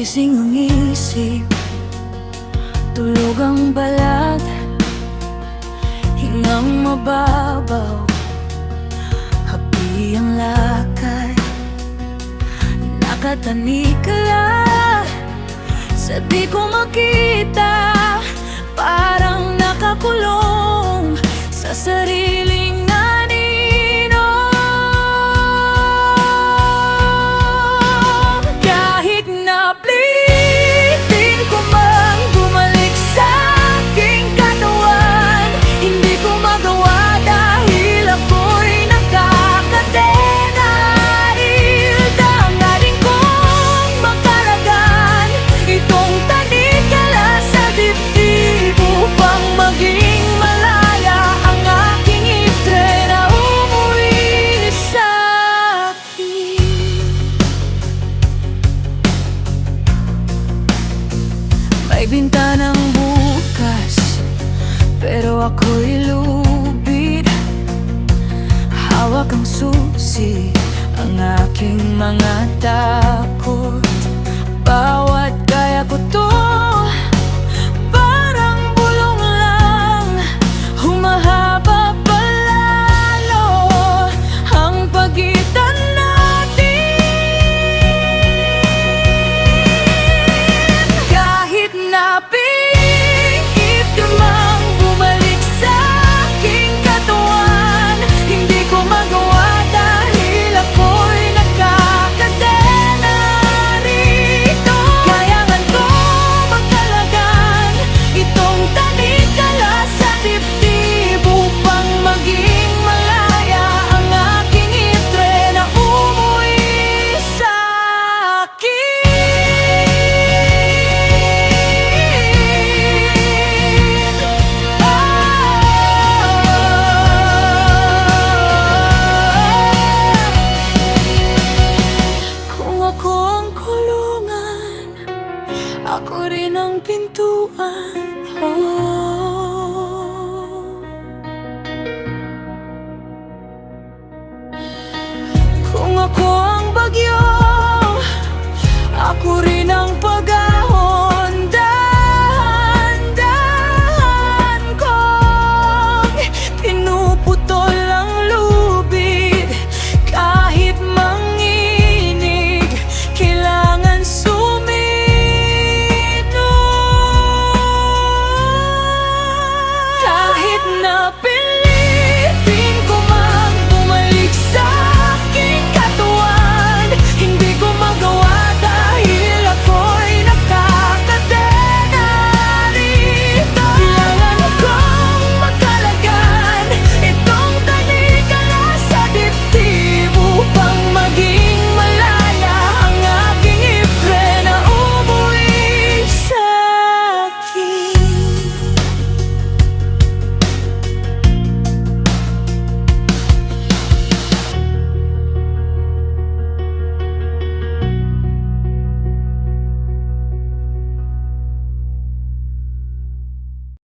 gising ang isip, tulog ang balat, hingang mababaw, happy ang lakad. Nakatanikala sa di ko makita, parang nakakulong sa sariling anino. Kahit na pilitin ko mang bumalik sa aking katawan, hindi ko magawa dahil ako'y nakakadena. Dangarin kong makalagan itong tanikala sa dibdib upang maging malaya ang aking itre na umuwi sa akin. May bintanang bukas, pero ako'y lubid. Hawak ang susi, ang aking mga takot. Bawat kaya ko to, parang bulong lang, humahaba pa lalo ang pagitan natin. Kahit na pingit ka mang bumalik sa aking katawan, hindi ko magawa dahil ako'y nakakadena rito. Kailangan ko magkalagan itong tanikala sa dibdib upang maging malaya ang aking itre na umuwi sa akin. Kung ako ang kulungan, ako rin ang pintuan.